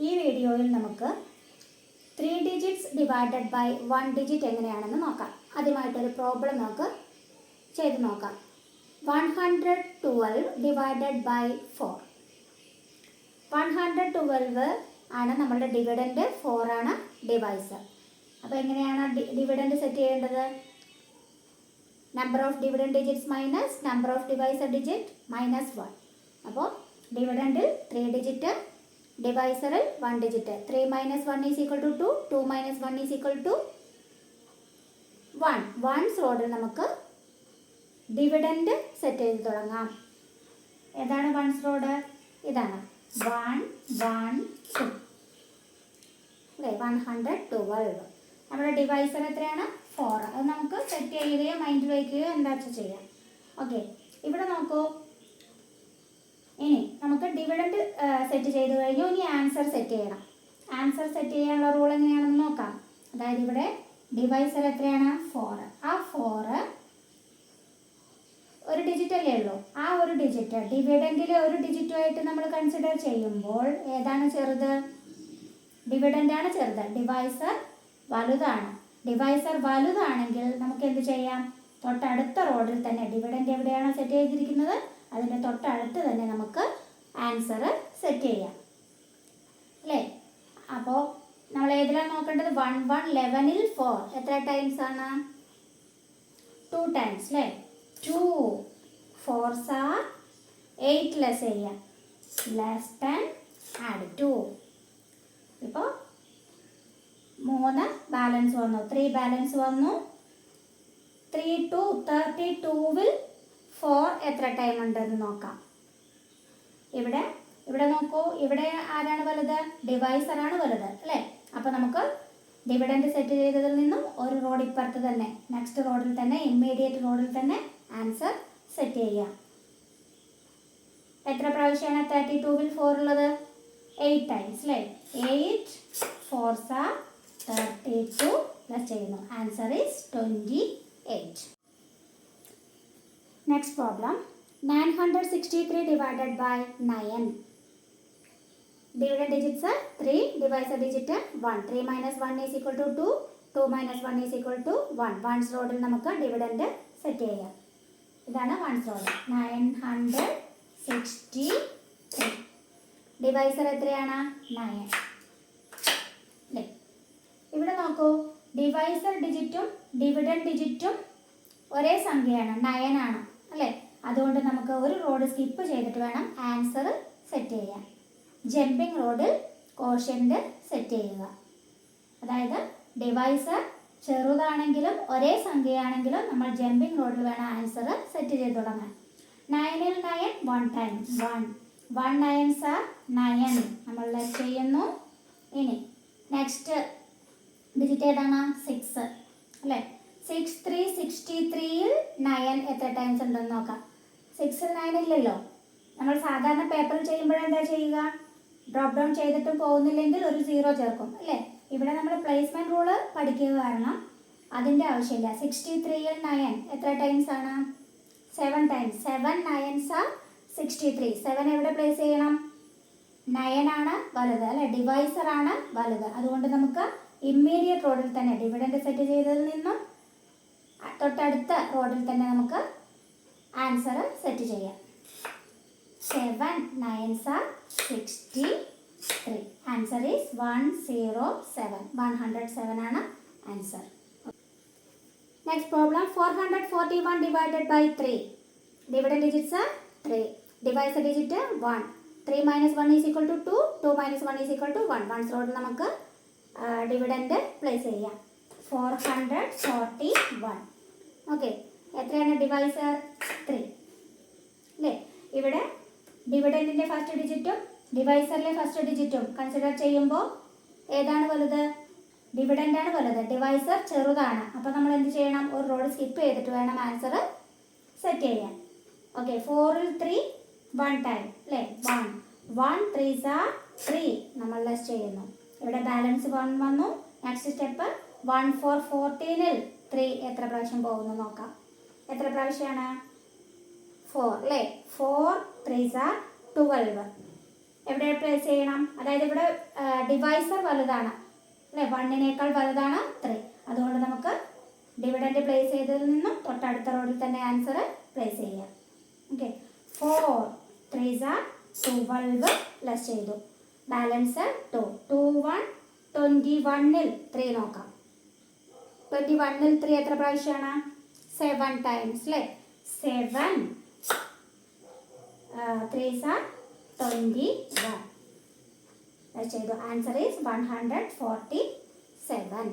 ഈ വീഡിയോയിൽ നമുക്ക് 3 ഡിജിറ്റ്സ് ഡിവൈഡഡ് ബൈ 1 ഡിജിറ്റ് എങ്ങനെയാണെന്ന് നോക്കാം. ആദ്യമായിട്ടൊരു പ്രോബ്ലം നമുക്ക് ചെയ്ത് നോക്കാം. 112 ഡിവൈഡഡ് ബൈ 4. 112 ആണ് നമ്മളുടെ ഡിവിഡൻഡ്, 4 ആണ് ഡിവൈസർ. അപ്പോൾ എങ്ങനെയാണ് ഡിവിഡൻഡ് സെറ്റ് ചെയ്യേണ്ടത്? Number of dividend digits minus number of divisor digit minus 1. അപ്പോൾ ഡിവിഡൻഡിൽ 3 ഡിജിറ്റ്, ഡിവൈസറിൽ 1 digit. 3 minus 1 is equal to 2, 2 minus 1 is equal to 1. Ones റോഡിൽ നമുക്ക് ഡിവിഡൻഡ് സെറ്റ് ചെയ്ത് തുടങ്ങാം. ഏതാണ് വൺസ് റോഡ്? ഇതാണ് 1, 1, 2 അല്ലേ, 112. നമ്മുടെ ഡിവൈസർ എത്രയാണ്? 4. അത് നമുക്ക് സെറ്റ് ചെയ്യുകയോ മൈൻഡിൽ വയ്ക്കുകയോ എന്താ വെച്ചാൽ ചെയ്യാം. ഓക്കെ, ഇവിടെ നോക്കൂ. ഇനി നമുക്ക് ഡിവിഡൻഡ് സെറ്റ് ചെയ്ത് കഴിഞ്ഞു. ഇനി ആൻസർ സെറ്റ് ചെയ്യണം. ആൻസർ സെറ്റ് ചെയ്യാനുള്ള റൂൾ എങ്ങനെയാണെന്ന് നോക്കാം. അതായത് ഇവിടെ ഡിവൈസർ എത്രയാണ്? 4. ആ 4 ഒരു ഡിജിറ്റ് അല്ലേ ഉള്ളൂ. ആ ഒരു ഡിജിറ്റ് ഡിവിഡൻഡിലെ ഒരു ഡിജിറ്റുമായിട്ട് നമ്മൾ കൺസിഡർ ചെയ്യുമ്പോൾ ഏതാണ് ചെറുത്? ഡിവിഡൻഡാണ് ചെറുത്. ഡിവൈസർ വലുതാണ്. ഡിവൈസർ വലുതാണെങ്കിൽ നമുക്ക് എന്ത് ചെയ്യാം? തൊട്ടടുത്ത റോഡിൽ തന്നെ ഡിവിഡൻഡ് എവിടെയാണോ സെറ്റ് ചെയ്തിരിക്കുന്നത് അതിൻ്റെ തൊട്ടടുത്ത് തന്നെ നമുക്ക് ആൻസർ സെറ്റ് ചെയ്യാം അല്ലേ. അപ്പോൾ നമ്മൾ ഏതിലാണ് നോക്കേണ്ടത്? 1, 1, 11ൽ 4 എത്ര ടൈംസ് ആണ്? 2 ടൈംസ് അല്ലേ. 2 4s are 8 ലെസ് ചെയ്യാം. Less 10 add 2. ഇപ്പോൾ 3 ബാലൻസ് വന്നു, 3 ബാലൻസ് വന്നു. 3 to 32ൽ 4 എത്ര ടൈം ഉണ്ടെന്ന് നോക്കാം. ഇവിടെ നോക്കൂ. ഇവിടെ ആരാണ് വലുത്? ഡിവൈസറാണ് വലുത് അല്ലേ. അപ്പോൾ നമുക്ക് ഡിവിഡൻഡ് സെറ്റ് ചെയ്തതിൽ നിന്നും ഒരു റോഡ് ഇപ്പുറത്ത് തന്നെ, നെക്സ്റ്റ് റോഡിൽ തന്നെ, ഇമ്മീഡിയറ്റ് റോഡിൽ തന്നെ ആൻസർ സെറ്റ് ചെയ്യാം. എത്ര പ്രാവശ്യമാണ് 32ൽ 4 ഉള്ളത്? 8 ടൈംസ് അല്ലേ. 8 4s are 32 പ്ലസ് ചെയ്യുന്നു. Answer is 28. Next problem 963 divided by 9. Dividend digits 3, divisor digit 1. 3 minus 1 is equal to 2, 2 minus 1 is equal to 1. Ones റോഡിൽ നമുക്ക് ഡിവിഡൻഡ് സെറ്റ് ചെയ്യാം. ഇതാണ് വൺസ് റോഡ്. 963. ഡിവൈസർ എത്രയാണ്? 9 അല്ലേ. ഇവിടെ നോക്കൂ. ഡിവൈസർ ഡിജിറ്റും ഡിവിഡൻഡ് ഡിജിറ്റും ഒരേ സംഖ്യയാണ്, 9 ആണ് അല്ലേ. അതുകൊണ്ട് നമുക്ക് ഒരു റോഡ് സ്കിപ്പ് ചെയ്തിട്ട് വേണം ആൻസർ സെറ്റ് ചെയ്യാൻ. ജമ്പിങ് റോഡിൽ കോഷ്യൻ്റ് സെറ്റ് ചെയ്യുക. അതായത് ഡിവൈസർ ചെറുതാണെങ്കിലും ഒരേ സംഖ്യയാണെങ്കിലും നമ്മൾ ജമ്പിങ് റോഡിൽ വേണം ആൻസർ സെറ്റ് ചെയ്ത് തുടങ്ങാൻ. 9ൽ 9 1 ടൈം 1. 1 9s are 9 നമ്മൾ ലെസ് ചെയ്യുന്നു. ഇനി നെക്സ്റ്റ് ഡിജിറ്റ് ഏതാണ്? 6 അല്ലേ. 6 3 63ൽ 9 എത്ര ടൈംസ് ഉണ്ടെന്ന് നോക്കാം. 6ൽ 9 ഇല്ലല്ലോ. നമ്മൾ സാധാരണ പേപ്പറിൽ ചെയ്യുമ്പോഴെന്താ ചെയ്യുക? ഡ്രോപ്പ് ഡൗൺ ചെയ്തിട്ട് പോകുന്നില്ലെങ്കിൽ ഒരു 0 ചേർക്കും അല്ലേ. ഇവിടെ നമ്മൾ പ്ലേസ്മെൻറ്റ് റൂള് പഠിക്കുക കാരണം അതിൻ്റെ ആവശ്യമില്ല. 63ൽ 9 എത്ര ടൈംസ് ആണ്? 7 ടൈംസ്. 7 9s are 63. 7 എവിടെ പ്ലേസ് ചെയ്യണം? 9 ആണ് വലുത് അല്ലേ, ഡിവൈസർ ആണ് വലുത്. അതുകൊണ്ട് നമുക്ക് ഇമ്മീഡിയറ്റ് റോഡിൽ തന്നെ ഡിവിഡൻഡ് സെറ്റ് ചെയ്തതിൽ നിന്നും തൊട്ടടുത്ത റോഡിൽ തന്നെ നമുക്ക് ആൻസർ സെറ്റ് ചെയ്യാം. 7 9s are 63. Answer is 107. 107 ആണ് answer. Next problem 441 divided by 3. Dividend digits 3, divisor digit 1. 3 minus 1 is equal to 2, 2 minus 1 is equal to 1. Ones റോഡിൽ നമുക്ക് ഡിവിഡൻഡ് പ്ലേസ് ചെയ്യാം. 441. ഓക്കെ, എത്രയാണ് ഡിവൈസർ? 3 അല്ലേ. ഇവിടെ ഡിവിഡൻഡിൻ്റെ ഫസ്റ്റ് ഡിജിറ്റും ഡിവൈസറിലെ ഫസ്റ്റ് ഡിജിറ്റും കൺസിഡർ ചെയ്യുമ്പോൾ ഏതാണ് വലുത്? ഡിവിഡൻഡാണ് വലുത്. ഡിവൈസർ ചെറുതാണ്. അപ്പോൾ നമ്മൾ എന്ത് ചെയ്യണം? ഒരു റോഡ് സ്കിപ്പ് ചെയ്തിട്ട് വേണം ആൻസർ സെറ്റ് ചെയ്യാൻ. ഓക്കെ, 4ൽ 3 1 ടൈം അല്ലേ. 1 1 3s are 3 നമ്മൾ ലെസ് ചെയ്യുന്നു. ഇവിടെ ബാലൻസ് 1 വന്നു. നെക്സ്റ്റ് സ്റ്റെപ്പ് 1 4 14ൽ 3 എത്ര പ്രാവശ്യം പോകുന്നു നോക്കാം. എത്ര പ്രാവശ്യമാണ്? 4 അല്ലേ. 4 3s are 12. എവിടെ പ്ലേസ് ചെയ്യണം? അതായത് ഇവിടെ ഡിവൈസർ വലുതാണ് അല്ലേ, 1നേക്കാൾ വലുതാണ് 3. അതുകൊണ്ട് നമുക്ക് ഡിവിഡൻഡ് പ്ലേസ് ചെയ്തതിൽ നിന്നും തൊട്ടടുത്ത റോഡിൽ തന്നെ ആൻസർ പ്ലേസ് ചെയ്യാം. ഓക്കെ, 4 3s are 12 ലെസ് ചെയ്തു. ബാലൻസ് 2. 21ൽ 3 നോക്കാം. 21ൽ 3 എത്ര പ്രാവശ്യമാണ്? 7 ടൈംസ് അല്ലേ. 7 3s are 21 ലെസ് ചെയ്തു. Answer is 147.